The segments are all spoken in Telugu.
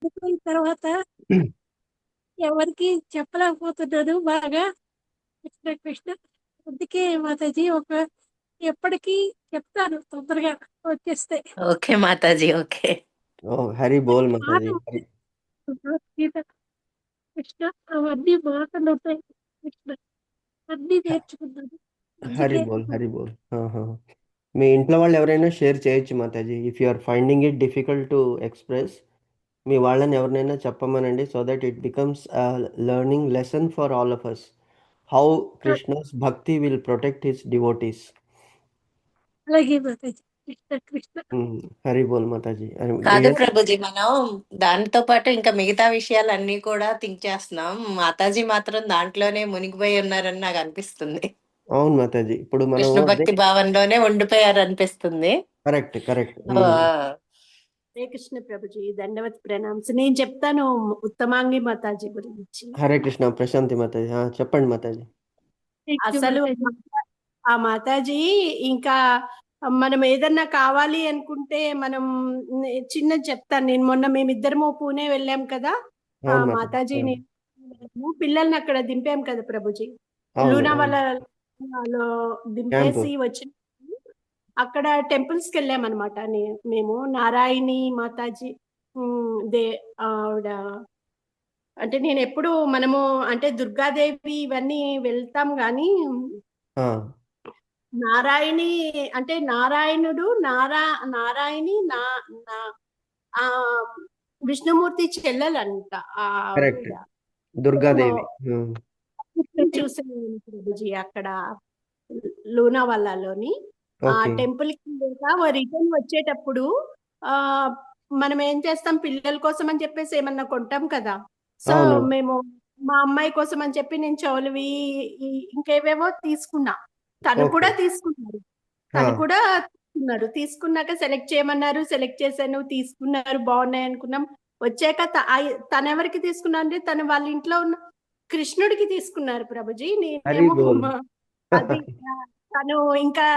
అయిపోయిన తర్వాత ఎవరికి చెప్పలేకపోతున్నాను బాగా. కృష్ణ కృష్ణ. అందుకే మాతాజీ ఎప్పటికీ చెప్తాను తొందరగా వచ్చేస్తే. Okay Mataji, okay. ఓ హరి బోల్ మాట మాతాజీ, హరి భగవద్గీత కృష్ణ అవన్నీ మాటలు ఉంటాయి. కృష్ణ అన్ని నేర్చుకున్నాను. హరి అందుకే బోల్, హరి బోల్. ఆహా. మీ ఇంట్లో వాళ్ళు ఎవరైనా షేర్ చేయొచ్చు Mataji. If you are finding it difficult to express, మీ వాళ్ళని ఎవరినైనా చెప్పమనండి, so that it becomes learning lesson for all of us. How Krishna's bhakti will protect his devotees. అలాగే మాతాజీ. కృష్ణ కృష్ణ. హరి బోల్ మాతాజీ. కాదు ప్రభుజీ, మనం దాంతో పాటు ఇంకా మిగతా విషయాలన్నీ కూడా థింక్ చేస్తున్నాం. మాతాజీ మాత్రం దాంట్లోనే మునిగిపోయి ఉన్నారని నాకు అనిపిస్తుంది. అవును మాతాజీ, ఇప్పుడు మనం కృష్ణ అదే. భక్తి భావంలోనే ఉండిపోయారు అనిపిస్తుంది. Correct correct. ఆ, హరే కృష్ణ ప్రభుజీ, దండవత్ ప్రణామ్స్. నేను చెప్తాను ఉత్తమాంగి మాతాజీ గురించి. హరే కృష్ణ ప్రశాంతి మాతాజీ. చెప్పండి మాతాజీ. అసలు ఆ మాతాజీ ఇంకా మనం ఏదన్నా కావాలి అనుకుంటే మనం చిన్నది చెప్తాను. నేను మొన్న మేమిద్దరము పూణే వెళ్ళాం కదా, ఆ అవును మాతాజీ మాతాజీ. నేను పిల్లల్ని అక్కడ దింపాం కదా ప్రభుజీ, అవును లూనా అవును. వాళ్ళలో క్యాంపు. దింపేసి వచ్చి అక్కడ టెంపుల్స్ కి వెళ్ళామన్నమాట. మేము నారాయణి మాతాజీ, దే ఆవిడ అంటే నేను ఎప్పుడు మనము అంటే దుర్గాదేవి ఇవన్నీ వెళ్తాం గాని ఆ, నారాయణి అంటే నారాయణుడు నారాయణి నా- ఆ విష్ణుమూర్తి చెల్లెలంట కరెక్ట్. ఆవిడ. దుర్గాదేవి. చూసాను ప్రభుజీ అక్కడ లూనావాలాలోని ఆ ఓకే. టెంపుల్ కి రిటర్న్ వచ్చేటప్పుడు ఆ మనం ఏం చేస్తాం, పిల్లల కోసం అని చెప్పేసి ఏమన్నా కొంటాం కదా. సో అవును. మేము మా అమ్మాయి కోసం అని చెప్పి నేను చెవులవి ఇంకేవేవో తీసుకున్నా. తను ఓకే. కూడా తీసుకున్నారు. తీసుకున్నాక సెలెక్ట్ చేయమన్నారు, సెలెక్ట్ చేశాను, తీసుకున్నారు, బాగున్నాయి అనుకున్నాం. వచ్చాక తను ఎవరికి తీసుకున్నా అంటే తను వాళ్ళ ఇంట్లో ఉన్న కృష్ణుడికి తీసుకున్నారు ప్రభుజీ. హరి నేనేమో బోల్. అది తను ఇంకా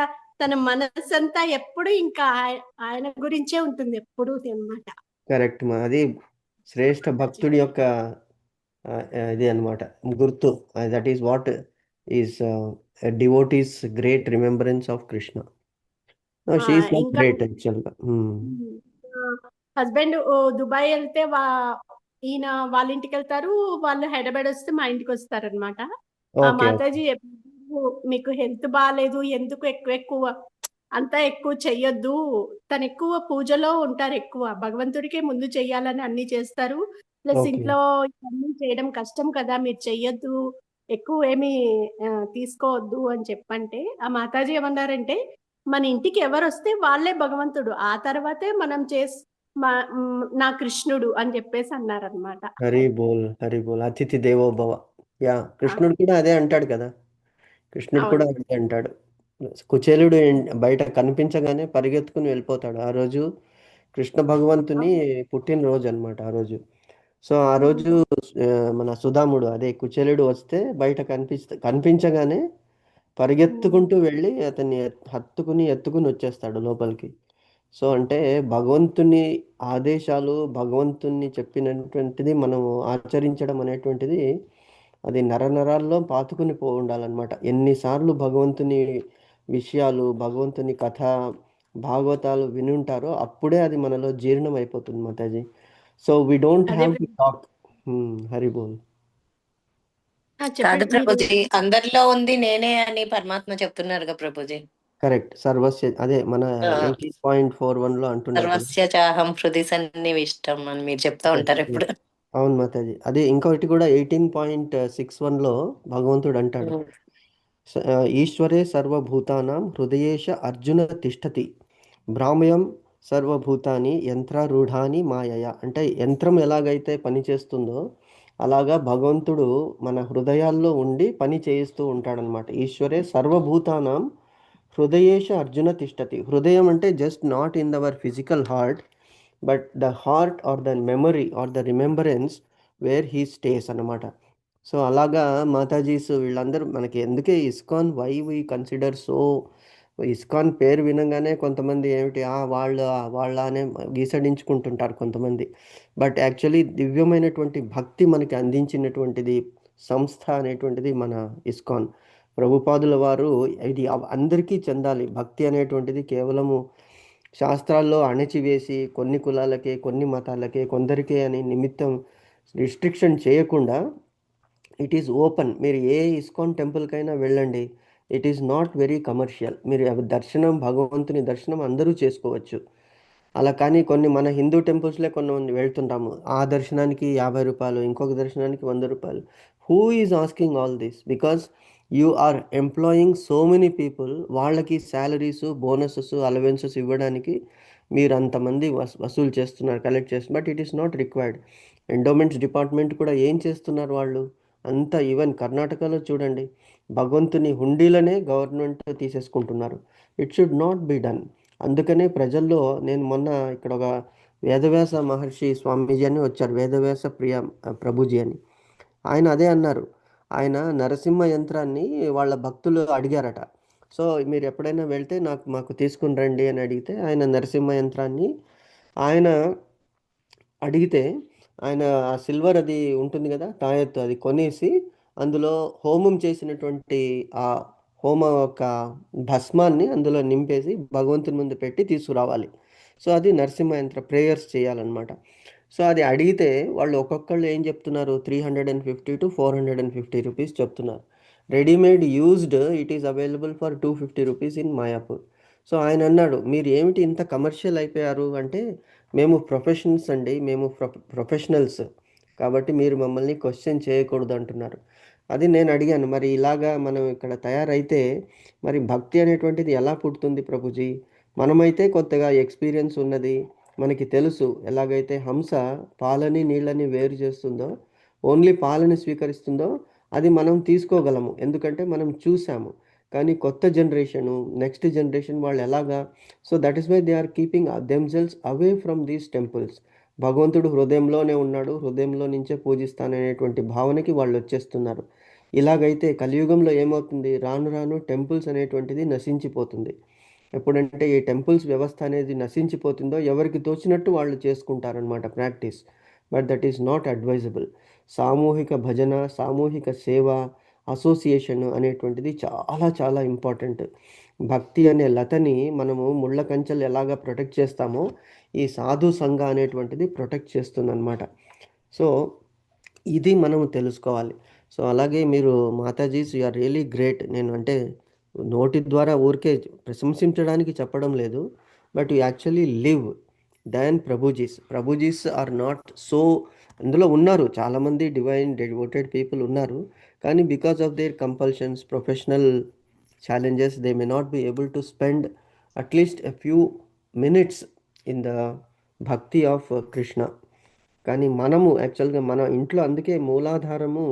తన మనసంతా ఎప్పుడు ఇంకా ఆయన గురించే ఉంటుంది ఎప్పుడు అన్నమాట. కరెక్ట్ మా, అది శ్రేష్ఠ భక్తుడి యొక్క ఇది అన్నమాట, గుర్తు. That is what is devotees great remembrance of Krishna. She is not ఇంకా గ్రేట్ యాక్చువల్గా. హస్బెండ్ దుబాయ్ వెళ్తే ఈయన వాళ్ళ ఇంటికి వెళ్తారు, వాళ్ళు హైదరాబాద్ వస్తే మా ఇంటికి వస్తారనమాట. ఆ ఓకే. మాతాజీ ఎప్పుడు మీకు హెల్త్ బాగాలేదు, ఎందుకు ఎక్కువ ఎక్కువ అంతా ఎక్కువ చెయ్యొద్దు. తను ఎక్కువ పూజలో ఉంటారు, ఎక్కువ భగవంతుడికే ముందు చెయ్యాలని అన్ని చేస్తారు. Plus okay. ఇంట్లో ఇవన్నీ చేయడం కష్టం కదా, మీరు చెయ్యొద్దు, ఎక్కువ ఏమి తీసుకోవద్దు అని చెప్పంటే ఆ మాతాజీ ఏమన్నారంటే మన ఇంటికి ఎవరు వస్తే వాళ్ళే భగవంతుడు, ఆ తర్వాతే మనం నా కృష్ణుడు అని చెప్పేసి అన్నారనమాట. హరి బోల్, హరి బోల్. అతిథి దేవో భవ. యా, కృష్ణుడు కూడా అదే అంటాడు కదా. కృష్ణుడు కూడా అవును. అదే అంటాడు. కుచేలుడు బయట కనిపించగానే పరిగెత్తుకుని వెళ్ళిపోతాడు. ఆ రోజు కృష్ణ భగవంతుని పుట్టినరోజు అన్నమాట ఆ రోజు. సో ఆ రోజు ఆ, మన సుధాముడు అదే కుచేలుడు వస్తే బయట కనిపించగానే పరిగెత్తుకుంటూ వెళ్ళి అతన్ని ఎత్తుకుని వచ్చేస్తాడు లోపలికి. సో అంటే భగవంతుని ఆదేశాలు, భగవంతుని చెప్పినటువంటిది మనం ఆచరించడం అనేటువంటిది అది నరనరాల్లో పాతుకుని ఉండాలన్నమాట. ఎన్నిసార్లు భగవంతుని విషయాలు, భగవంతుని కథ, భాగవతాలు వినుంటారో అప్పుడే అది మనలో జీర్ణం అయిపోతుంది మాతాజీ. సో వీ డోంట్ అదే హ్యావ్ టు టాక్. హరి బోల్. కాదు చెప్పండి మీరు. ప్రభుజీ, అందరిలో ఉంది నేనే అని పరమాత్మ చెప్తున్నారుగా ప్రభుజీ. కరెక్ట్. సర్వస్య అదే మన ఆ, 18.41లో అంటున్నారు కదా. సర్వస్య చాహం హృది సన్నివిష్టం అని మీరు చెప్తా ఉంటారు ఎప్పుడు. అవును మాతాజీ. అదే ఇంకొకటి కూడా 18.61లో భగవంతుడు అంటాడు, ఉమ్. ఈశ్వరే సర్వభూతానాం హృదయేష అర్జున తిష్టతి భ్రామయం సర్వభూతాని యంత్రారూఢాని మాయయ. అంటే యంత్రం ఎలాగైతే పని చేస్తుందో అలాగా భగవంతుడు మన హృదయాల్లో ఉండి పని చేయిస్తూ ఉంటాడనమాట. ఈశ్వరే సర్వభూతానాం హృదయేష అర్జున తిష్టతి. హృదయం అంటే just not in our physical heart, but the heart or the memory or the remembrance where he stays అన్నమాట. సో అలాగా మాతాజీస్ వీళ్ళందరూ మనకి ఎందుకే ISKCON why we consider so ISKCON పేరు వినంగానే కొంతమంది ఏమిటి వాళ్ళ అనే గీసడించుకుంటుంటారు కొంతమంది. బట్ యాక్చువల్లీ దివ్యమైనటువంటి భక్తి మనకి అందించినటువంటిది సంస్థ అనేటువంటిది మన ఇస్కాన్. ప్రభుపాదుల వారు ఇది అందరికీ చెందాలి. భక్తి అనేటువంటిది కేవలము శాస్త్రాల్లో అణచివేసి కొన్ని కులాలకే, కొన్ని మతాలకే, కొందరికే అని నిమిత్తం రిస్ట్రిక్షన్ చేయకుండా ఇట్ ఈస్ ఓపెన్. మీరు ఏ ఇస్కాన్ టెంపుల్కైనా వెళ్ళండి, it is not very commercial. మీరు దర్శనం, భగవంతుని దర్శనం అందరూ చేసుకోవచ్చు. అలా కానీ కొన్ని మన హిందూ టెంపుల్స్లో కొన్ని వెళ్తుంటాము, ఆ దర్శనానికి 50 రూపాయలు, ఇంకొక దర్శనానికి 100 రూపాయలు. Who is asking all this? Because you are employing so many people. వాళ్ళకి శాలరీస్, బోనసెస్, అలవెన్సెస్ ఇవ్వడానికి మీరు అంతమంది వసూలు చేస్తున్నారు, కలెక్ట్ చేస్తున్నారు. But it is not required. Endowments department కూడా ఏం చేస్తున్నారు వాళ్ళు? అంతా ఈవెన్ కర్ణాటకలో చూడండి, భగవంతుని హుండీలనే గవర్నమెంట్ తీసేసుకుంటున్నారు. It should not be done. అందుకనే ప్రజల్లో నేను మొన్న ఇక్కడ ఒక వేదవ్యాస మహర్షి స్వామీజీ అని వచ్చారు, వేదవ్యాస ప్రభుజీ అని. ఆయన అదే అన్నారు. ఆయన నరసింహ యంత్రాన్ని వాళ్ళ భక్తులు అడిగారట. సో మీరు ఎప్పుడైనా వెళ్తే మాకు తీసుకుని రండి అని అడిగితే, ఆయన నరసింహ యంత్రాన్ని ఆయన అడిగితే, ఆయన ఆ సిల్వర్ అది ఉంటుంది కదా తాయెత్తు, అది కొనేసి అందులో హోమం చేసినటువంటి ఆ హోమ యొక్క భస్మాన్ని అందులో నింపేసి భగవంతుని ముందు పెట్టి తీసుకురావాలి. సో అది నరసింహ యంత్ర ప్రేయర్స్ చేయాలన్నమాట. సో అది అడిగితే వాళ్ళు ఒక్కొక్కళ్ళు ఏం చెప్తున్నారు, 350 to 450 రూపీస్ చెప్తున్నారు. Readymade used it is available for 250 rupees in Mayapur. So ఆయన అన్నాడు, మీరు ఏమిటి ఇంత కమర్షియల్ అయిపోయారు అంటే, మేము ప్రొఫెషనల్స్ అండి, మేము ప్రొఫెషనల్స్, కాబట్టి మీరు మమ్మల్ని క్వశ్చన్ చేయకూడదు అంటున్నారు. అది నేను అడిగాను, మరి ఇలాగా మనం ఇక్కడ తయారైతే మరి భక్తి అనేటువంటిది ఎలా పుడుతుంది ప్రభుజీ? మనమైతే కొత్తగా ఎక్స్పీరియన్స్ ఉన్నది, మనకి తెలుసు. ఎలాగైతే హంస పాలని నీళ్ళని వేరు చేస్తుందో, ఓన్లీ పాలని స్వీకరిస్తుందో, అది మనం తీసుకోగలము, ఎందుకంటే మనం చూసాము. కానీ కొత్త జనరేషను, నెక్స్ట్ జనరేషన్ వాళ్ళు ఎలాగా? So that is why they are keeping themselves away from these temples. భగవంతుడు హృదయంలోనే ఉన్నాడు, హృదయంలో నుంచే పూజిస్తాననేటువంటి భావనకి వాళ్ళు వచ్చేస్తున్నారు. ఇలాగైతే కలియుగంలో ఏమవుతుంది, రాను రాను టెంపుల్స్ అనేటువంటిది నశించిపోతుంది. ఎప్పుడంటే ఈ టెంపుల్స్ వ్యవస్థ అనేది నశించిపోతుందో, ఎవరికి తోచినట్టు వాళ్ళు చేసుకుంటారనమాట practice. But that is not advisable. సామూహిక భజన, సామూహిక సేవ, అసోసియేషన్ అనేటువంటిది చాలా చాలా ఇంపార్టెంట్. భక్తి అనే లతని మనము ముళ్ళ కంచెలు ఎలాగా ప్రొటెక్ట్ చేస్తామో, ఈ సాధు సంఘ అనేటువంటిది ప్రొటెక్ట్ చేస్తుందన్నమాట. సో ఇది మనము తెలుసుకోవాలి. సో అలాగే మీరు Matajis, you are really great. నేను అంటే నోటి ద్వారా ఊరికే ప్రశంసించడానికి చెప్పడం లేదు, but you actually live than Prabhujis are not so. అందులో ఉన్నారు చాలామంది డివైన్ డెడివోటెడ్ పీపుల్ ఉన్నారు, కానీ because of their compulsions, professional challenges, they may not be able to spend at least a few minutes in the bhakti of Krishna. కానీ మనము యాక్చువల్గా మన ఇంట్లో, అందుకే మూలాధారము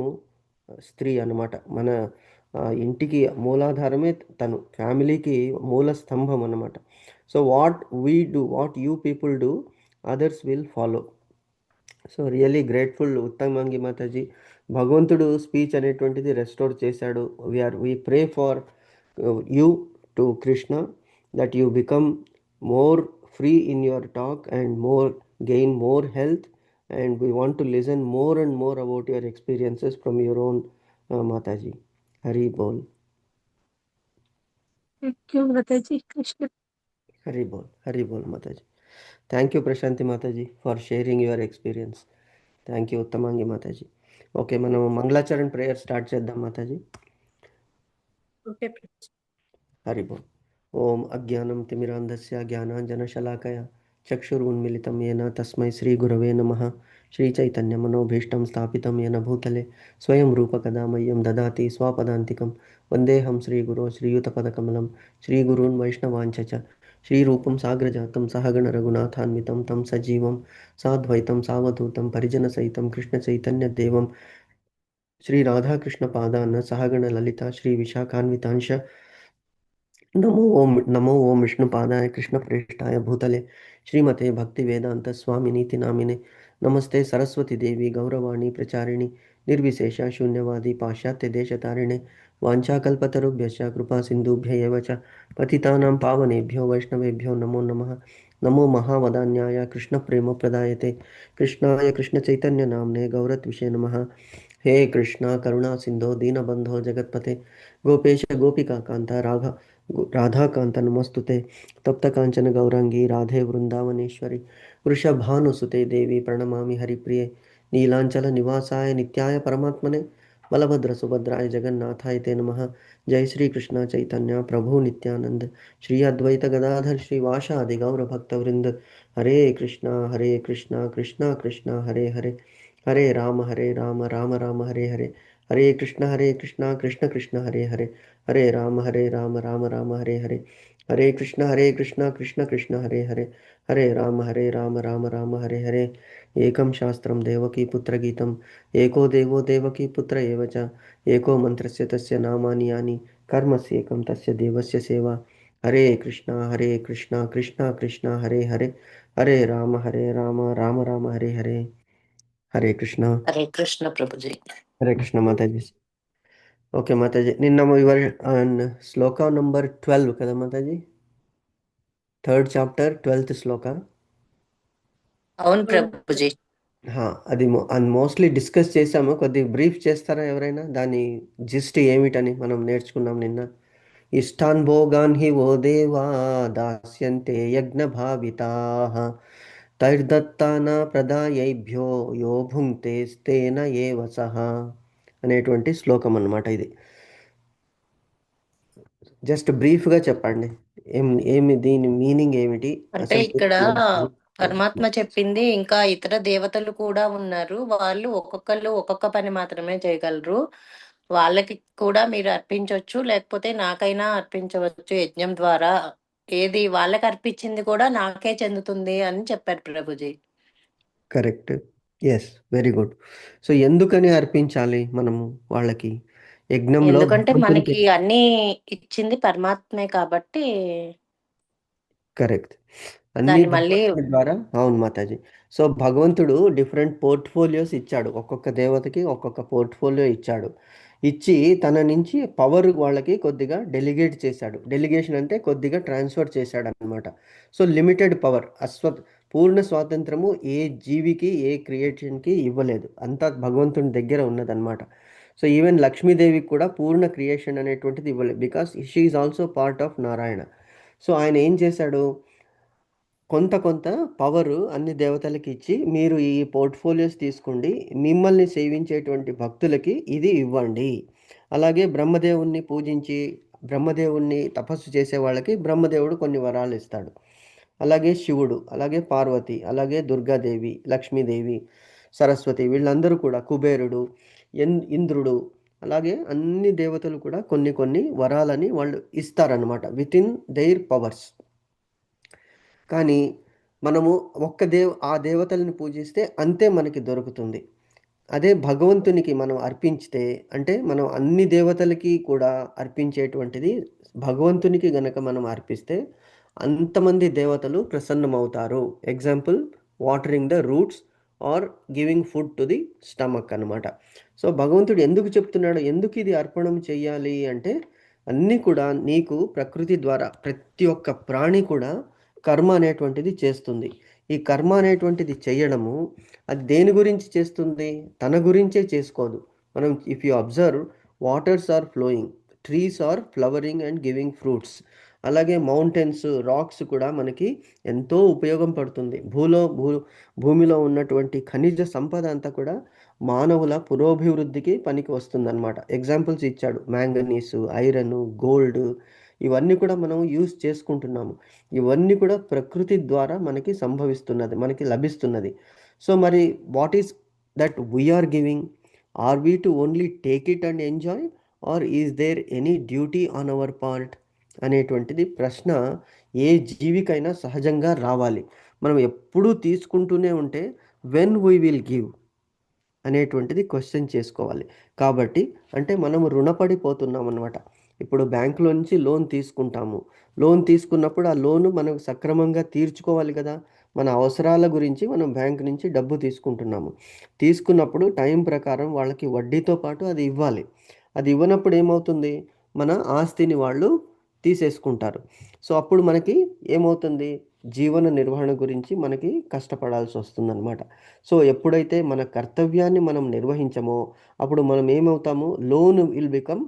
స్త్రీ అన్నమాట. మన ఇంటికి మూలాధారమే తను, ఫ్యామిలీకి మూల స్తంభం అన్నమాట. So what we do, what you people do, others will follow. So really grateful Uttamangi Mataji. భగవంతుడు స్పీచ్ అనేటువంటిది రెస్టోర్ చేశాడు. We pray for you to Krishna, that you become more free in your talk and gain more health. And we want to listen more and more about your experiences from your own Mataji. Hari Bol. Thank you, Mataji. Krishna. Hari Bol Mataji. Thank you Prashanti Mataji for sharing your experience. Thank you Uttamangi Mataji. Okay, మనం మంగళాచరణ ప్రేయర్ స్టార్ట్ చేద్దాం మాతాజీ. ఓకే. హరి బోల్. ఓం అజ్ఞానం తిమిరాంధస్య జ్ఞానాంజనశలాకయ చక్షురున్మిళితం येन తస్మై శ్రీ గురవే నమః. శ్రీచైతన్యమనోభీష్టం స్థాపితం येन భూతలే స్వయం రూపకదా మह्यं దదాతి స్వపదాంతికం. వందేహం శ్రీగురో శ్రీయుతపదకమలం శ్రీగురూన్ వైష్ణవాంచ చ శ్రీరూపం సాగ్రజాతం సహగణ రఘునాథాన్వితం తం సజీవం సాద్వైతం సావధూతం పరిజనసహితం కృష్ణచైతన్యదేవం శ్రీరాధాకృష్ణపాదాన్ సహగణ లలిత శ్రీవిశాఖాన్వితాంశ. नमो ओम विष्णुपादाय कृष्णप्रेष्ठाय भूतले श्रीमते भक्तिवेदांत स्वामिनीति नामिने. नमस्ते सरस्वती देवी गौरवाणी प्रचारिणी निर्विशेष शून्यवादी पाश्चात्य देशतारिणे. వాంఛాకల్పతరుభ్యశ్చ కృపా సింధుభ్య ఏవ చ పతితానాం పావనేభ్యో వైష్ణవేభ్యో నమో నమః. నమో మహావదాన్యాయ కృష్ణ ప్రేమ ప్రదాయతే కృష్ణాయ కృష్ణ చైతన్య నామ్నే గౌరత్విషే నమః. హే కృష్ణ కరుణా సింధో దీనబంధో జగత్పతే గోపేశ గోపికా కాంత రాధాకాంత నమస్తుతే. తప్త కాంచన గౌరాంగి రాధే వృందావనేశ్వరి వృషభానుసుతే దేవి ప్రణమామి హరిప్రియ. నీలాంచల నివాసాయ నిత్యాయ పరమాత్మనే బలభద్ర సుభద్రాయ జగన్నాథాయ తే నమః. జై శ్రీ కృష్ణ చైతన్య ప్రభు నిత్యానంద శ్రీ అద్వైత గదాధర్ శ్రీవాసాది గౌర భక్తవృంద. హరే కృష్ణ కృష్ణ కృష్ణ హరే హరే హరే రామ రామ రామ హరే హరే. హరే కృష్ణ కృష్ణ కృష్ణ హరే హరే హరే రామ రామ రామ హరే హరే. హరే కృష్ణ కృష్ణ కృష్ణ హరే హరే హరే రామ రామ రామ హరే హరే. ఏకం శాస్త్రం దేవకీ పుత్ర గీతం ఏకో దేవో దేవకీ పుత్ర ఏవ చ ఏకో మంత్రస్య తస్య నామాని యాని కర్మస్యేకం తస్య దేవస్య సేవ. హరే కృష్ణ కృష్ణ కృష్ణ హరే హరే హరే రామ రామ రామ హరే హరే. హరే కృష్ణ. హరే కృష్ణ ప్రభుజీ. హరే కృష్ణ మాతాజీ. ఓకే మాతాజీ, నిన్న యువర్ శ్లోక నంబర్ 12 కదా మాతాజీ? 3rd చాప్టర్ 12th శ్లోక. అవును ప్రభుజీ. అది మోస్ట్లీ డిస్కస్ చేసాము. కొద్దిగా బ్రీఫ్ చేస్తారా ఎవరైనా? దాని జిస్ట్ ఏమిటని మనం నేర్చుకున్నాం నిన్న. ఇష్టాన్ భోగాన్ హి ఓ దేవా దాస్యంతే యజ్ఞ భావితాః తైర్దత్తాన ప్రదాయైభ్యో యో భుంక్తే స్తేన ఏవ సహ అనేటువంటి శ్లోకం అన్నమాట ఇది. జస్ట్ బ్రీఫ్గా చెప్పండి, ఏమి దీని మీనింగ్ ఏమిటి అంటే అసలు? ఇక్కడ పరమాత్మ చెప్పింది, ఇంకా ఇతర దేవతలు కూడా ఉన్నారు, వాళ్ళు ఒక్కొక్కళ్ళు ఒక్కొక్క పని మాత్రమే చేయగలరు, వాళ్ళకి కూడా మీరు అర్పించవచ్చు, లేకపోతే నాకైనా అర్పించవచ్చు యజ్ఞం ద్వారా, ఏది వాళ్ళకి అర్పించింది కూడా నాకే చెందుతుంది అని చెప్పారు Prabhuji. Correct, yes, very good. So ఎందుకని అర్పించాలి మనము వాళ్ళకి? యజ్ఞంలో ఎందుకంటే మనకి అన్ని ఇచ్చింది పరమాత్మే కాబట్టి. కరెక్ట్, అన్ని దాన్ని మళ్ళీ భగవంతుడి ద్వారా. అవును మాతాజీ. సో భగవంతుడు డిఫరెంట్ పోర్ట్ఫోలియోస్ ఇచ్చాడు, ఒక్కొక్క దేవతకి ఒక్కొక్క పోర్ట్ఫోలియో ఇచ్చాడు. ఇచ్చి తన నుంచి పవర్ వాళ్ళకి కొద్దిగా డెలిగేట్ చేశాడు. డెలిగేషన్ అంటే కొద్దిగా ట్రాన్స్ఫర్ చేశాడు అనమాట. సో లిమిటెడ్ పవర్, పూర్ణ స్వాతంత్రము ఏ జీవికి ఏ క్రియేషన్కి ఇవ్వలేదు, అంతా భగవంతుని దగ్గర ఉన్నదన్నమాట. సో ఈవెన్ లక్ష్మీదేవికి కూడా పూర్ణ క్రియేషన్ అనేటువంటిది ఇవ్వలేదు, because she is also part of Narayana. So ఆయన ఏం చేశాడు, కొంత పవరు అన్ని దేవతలకి ఇచ్చి, మీరు ఈ పోర్ట్ఫోలియోస్ తీసుకోండి, మిమ్మల్ని సేవించేటువంటి భక్తులకి ఇది ఇవ్వండి. అలాగే బ్రహ్మదేవుణ్ణి పూజించి బ్రహ్మదేవుణ్ణి తపస్సు చేసే వాళ్ళకి బ్రహ్మదేవుడు కొన్ని వరాలు ఇస్తాడు. అలాగే శివుడు, అలాగే పార్వతి, అలాగే దుర్గాదేవి, లక్ష్మీదేవి, సరస్వతి, వీళ్ళందరూ కూడా, కుబేరుడు, ఇంద్రుడు, అలాగే అన్ని దేవతలు కూడా కొన్ని వరాలని వాళ్ళు ఇస్తారనమాట విత్ ఇన్ దెయిర్ పవర్స్. కానీ మనము ఆ దేవతలను పూజిస్తే అంతే మనకి దొరుకుతుంది. అదే భగవంతునికి మనం అర్పించితే, అంటే మనం అన్ని దేవతలకి కూడా అర్పించేటువంటిది భగవంతునికి గనక మనం అర్పిస్తే అంతమంది దేవతలు ప్రసన్నమవుతారు. Example, watering the roots or giving food to the stomach అనమాట. సో భగవంతుడు ఎందుకు చెప్తున్నాడు, ఎందుకు ఇది అర్పణం చెయ్యాలి అంటే, అన్నీ కూడా నీకు ప్రకృతి ద్వారా ప్రతి ఒక్క ప్రాణి కూడా కర్మ అనేటువంటిది చేస్తుంది. ఈ కర్మ అనేటువంటిది చేయడము, అది దేని గురించి చేస్తుంది? తన గురించే చేసుకోదు. మనం if you observe, waters are flowing, trees are flowering and giving fruits, అలాగే మౌంటైన్స్, రాక్స్ కూడా మనకి ఎంతో ఉపయోగం పడుతుంది. భూమిలో ఉన్నటువంటి ఖనిజ సంపద అంతా కూడా మానవుల పురోభివృద్ధికి పనికి వస్తుందన్నమాట. ఎగ్జాంపుల్స్ ఇచ్చాడు, మ్యాంగనీసు, ఐరన్, గోల్డ్, ఇవన్నీ కూడా మనం యూజ్ చేసుకుంటున్నాము. ఇవన్నీ కూడా ప్రకృతి ద్వారా మనకి సంభవిస్తున్నది, మనకి లభిస్తున్నది. సో మరి what is that we are giving? Are we to only take it and enjoy, or is there any duty on our part అనేటువంటిది ప్రశ్న ఏ జీవికైనా సహజంగా రావాలి. మనం ఎప్పుడూ తీసుకుంటూనే ఉంటే వెన్ వీ విల్ గివ్ అనేటువంటిది క్వశ్చన్ చేసుకోవాలి. కాబట్టి అంటే మనము రుణపడిపోతున్నాం అన్నమాట. ఇప్పుడు బ్యాంకులో నుంచి లోన్ తీసుకుంటాము. లోన్ తీసుకున్నప్పుడు ఆ లోను మనం సక్రమంగా తీర్చుకోవాలి కదా. మన అవసరాల గురించి మనం బ్యాంక్ నుంచి డబ్బు తీసుకుంటున్నాము. తీసుకున్నప్పుడు టైం ప్రకారం వాళ్ళకి వడ్డీతో పాటు అది ఇవ్వాలి. అది ఇవ్వనప్పుడు ఏమవుతుంది, మన ఆస్తిని వాళ్ళు తీసేసుకుంటారు. సో అప్పుడు మనకి ఏమవుతుంది, జీవన నిర్వహణ గురించి మనకి కష్టపడాల్సి వస్తుందన్నమాట. సో ఎప్పుడైతే మన కర్తవ్యాన్ని మనం నిర్వహించమో అప్పుడు మనం ఏమవుతాము, లోన్ విల్ బికమ్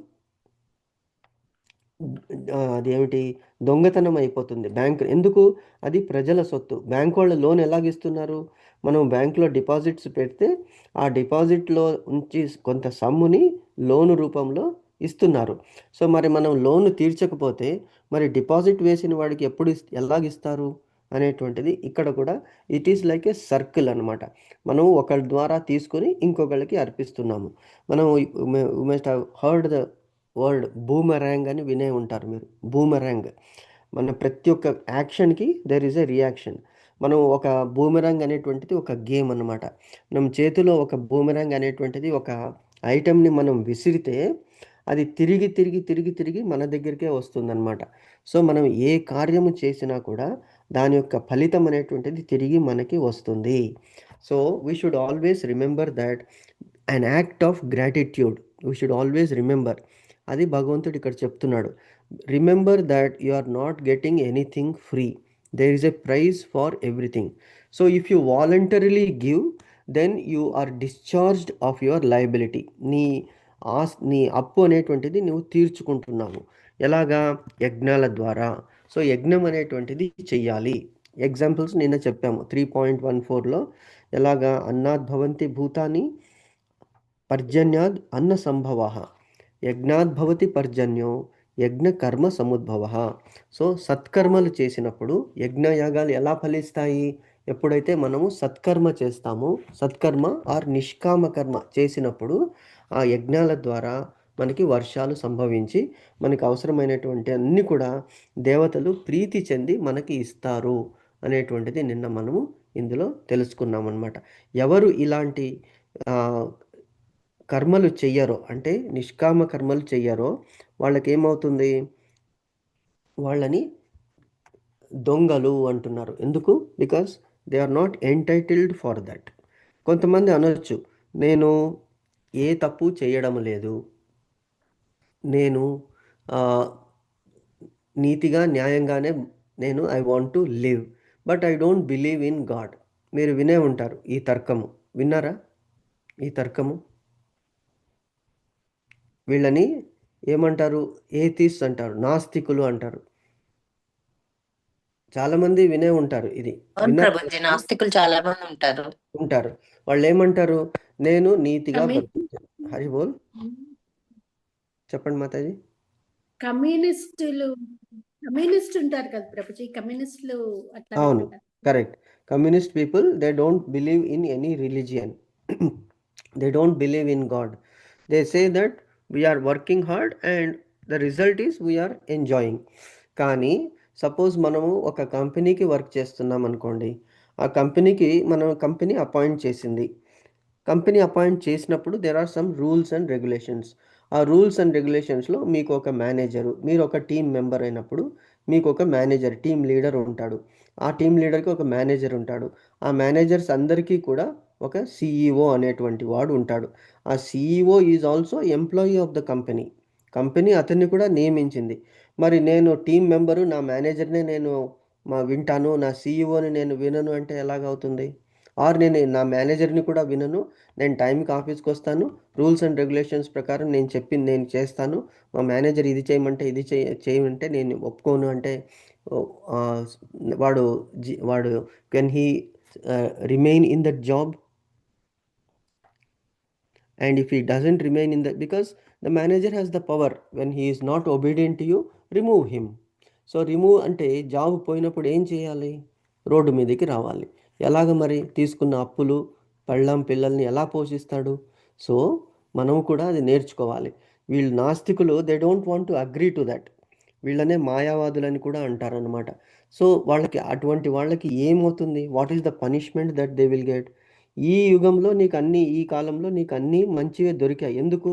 అదేమిటి, దొంగతనం అయిపోతుంది బ్యాంక్. ఎందుకు, అది ప్రజల సొత్తు. బ్యాంక్ వాళ్ళు లోన్ ఎలాగిస్తున్నారు, మనం బ్యాంకులో డిపాజిట్స్ పెడితే ఆ డిపాజిట్లో నుంచి కొంత సమ్ముని లోను రూపంలో ఇస్తున్నారు. సో మరి మనం లోన్ తీర్చకపోతే మరి డిపాజిట్ వేసిన వాడికి ఎప్పుడు ఎలాగిస్తారు అనేటువంటిది ఇక్కడ కూడా it is like a circle అనమాట. మనం ఒకరి ద్వారా తీసుకొని ఇంకొకళ్ళకి అర్పిస్తున్నాము. మనం must have heard the word boomerang అని వినే ఉంటారు మీరు. బూమెరాంగ్, మన ప్రతి ఒక్క యాక్షన్కి దెర్ ఈజ్ ఎ రియాక్షన్. మనం ఒక బూమెరాంగ్ అనేటువంటిది ఒక గేమ్ అన్నమాట. మనం చేతిలో ఒక బూమెరాంగ్ అనేటువంటిది ఒక ఐటెంని మనం విసిరితే అది తిరిగి తిరిగి తిరిగి తిరిగి మన దగ్గరికే వస్తుందన్నమాట. సో మనం ఏ కార్యము చేసినా కూడా దాని యొక్క ఫలితం అనేటువంటిది తిరిగి మనకి వస్తుంది. So we should always remember that an act of gratitude we should always remember. అది భగవంతుడు ఇక్కడ చెప్తున్నాడు. Remember that you are not getting anything free, there is a price for everything. So if you voluntarily give then you are discharged of your liability. నీ అప్పు అనేటువంటిది నువ్వు తీర్చుకుంటున్నావు. ఎలాగా, యజ్ఞాల ద్వారా. సో యజ్ఞం అనేటువంటిది చెయ్యాలి. ఎగ్జాంపుల్స్ నిన్న చెప్పాము 3.14లో. ఎలాగా, అన్నాద్ భవంతి భూతాని పర్జన్యాద్ అన్న సంభవ, యజ్ఞాద్ భవతి పర్జన్యో యజ్ఞ కర్మ సముద్భవ. సో సత్కర్మలు చేసినప్పుడు యజ్ఞయాగాలు ఎలా ఫలిస్తాయి, ఎప్పుడైతే మనము సత్కర్మ చేస్తామో, సత్కర్మ ఆర్ నిష్కామ కర్మ చేసినప్పుడు ఆ యజ్ఞాల ద్వారా మనకి వర్షాలు సంభవించి మనకి అవసరమైనటువంటి అన్నీ కూడా దేవతలు ప్రీతి చెంది మనకి ఇస్తారు అనేటువంటిది నిన్న మనము ఇందులో తెలుసుకున్నాం అన్నమాట. ఎవరు ఇలాంటి కర్మలు చెయ్యరో, అంటే నిష్కామ కర్మలు చెయ్యరో వాళ్ళకి ఏమవుతుంది, వాళ్ళని దొంగలు అంటున్నారు. ఎందుకు, because they are not entitled for that. కొంతమంది అనొచ్చు, నేను ఏ తప్పు చేయడం లేదు, నేను నీతిగా న్యాయంగానే నేను I want to live, but I don't believe in God. మీరు వినే ఉంటారు ఈ తర్కము, విన్నారా ఈ తర్కము? వీళ్ళని ఏమంటారు, ఏథిస్ట్ అంటారు, నాస్తికులు అంటారు. చాలా మంది వినే ఉంటారు ఇది. అవును ప్రభుజీ, నాస్తికులు చాలా మంది ఉంటారు. వాళ్ళు ఏమంటారు, నేను నీతిగా కమ్యూ- బతుకుతాను. హరి బోల్, చెప్పండి మాతాజీ. కమ్యూనిస్ట్ ఉంటారు కదా ప్రభుజీ, కమ్యూనిస్టులు అట్లా అవును, అంటారు. Correct. Communist people, they don't believe in any religion, they don't believe in God. They say that we are working hard and the result is we are enjoying. కానీ సపోజ్ మనము ఒక కంపెనీకి వర్క్ చేస్తున్నాం అనుకోండి, ఆ కంపెనీకి కంపెనీ అపాయింట్ చేసింది. కంపెనీ అపాయింట్ చేసినప్పుడు there are some rules and regulations. ఆ రూల్స్ అండ్ రెగ్యులేషన్స్లో మీకు ఒక మేనేజరు, మీరు ఒక టీం మెంబర్ అయినప్పుడు మీకు ఒక మేనేజర్, టీం లీడర్ ఉంటాడు. ఆ టీం లీడర్కి ఒక మేనేజర్ ఉంటాడు. ఆ మేనేజర్స్ అందరికీ కూడా ఒక సిఈఓ అనేటువంటి వాడు ఉంటాడు. ఆ CEO is also employee of the company. Company అతన్ని కూడా నియమించింది. మరి నేను టీం మెంబరు, నా మేనేజర్నే నేను వింటాను, నా సిఈఓని నేను వినను అంటే ఎలాగవుతుంది? ఆర్ నేను నా మేనేజర్ని కూడా వినను, నేను టైంకి ఆఫీస్కి వస్తాను, రూల్స్ అండ్ రెగ్యులేషన్స్ ప్రకారం నేను చెప్పింది నేను చేస్తాను, మా మేనేజర్ ఇది చేయమంటే ఇది చేయమంటే నేను ఒప్పుకోను అంటే వాడు can he remain in that job? And if he doesn't remain in that, because the manager has the power, when he is not obedient to you, remove him. So remove అంటే జాబ్ పోయినప్పుడు ఏం చేయాలి, రోడ్డు మీదకి రావాలి. ఎలాగ మరి, తీసుకున్న అప్పులు పెళ్ళాం పిల్లల్ని ఎలా పోషిస్తాడు? సో మనం కూడా అది నేర్చుకోవాలి. వీళ్ళు నాస్తికులు, they don't want to agree to that. వీళ్ళనే మాయావాదులని కూడా అంటారనమాట. సో అటువంటి వాళ్ళకి ఏమవుతుంది, what is the punishment that they will get? ఈ యుగంలో నీకు అన్నీ, ఈ కాలంలో నీకు అన్నీ మంచివే దొరికాయి. ఎందుకు,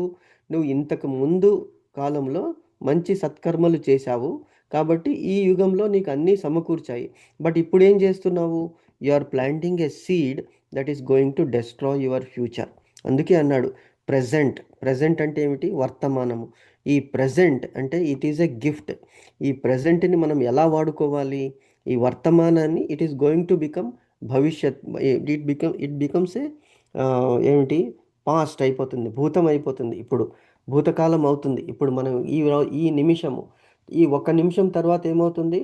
నువ్వు ఇంతకు ముందు కాలంలో మంచి సత్కర్మలు చేశావు కాబట్టి ఈ యుగంలో నీకు అన్నీ సమకూర్చాయి. బట్ ఇప్పుడు ఏం చేస్తున్నావు, you are planting a seed that is going to destroy your future. అందుకే అన్నాడు, ప్రెజెంట్ అంటే ఏమిటి? వర్తమానము. ఈ ప్రెజెంట్ అంటే ఇట్ ఈజ్ ఎ గిఫ్ట్. ఈ ప్రెజెంట్ని మనం ఎలా వాడుకోవాలి? ఈ వర్తమానాన్ని it is going to become భవిష్యత్. ఇట్ బికమ్స్ ఏ ఏమిటి? పాస్ట్ అయిపోతుంది, భూతం అయిపోతుంది. ఇప్పుడు భూతకాలం అవుతుంది. ఇప్పుడు మనం ఈ నిమిషము, ఈ ఒక్క నిమిషం తర్వాత ఏమవుతుంది?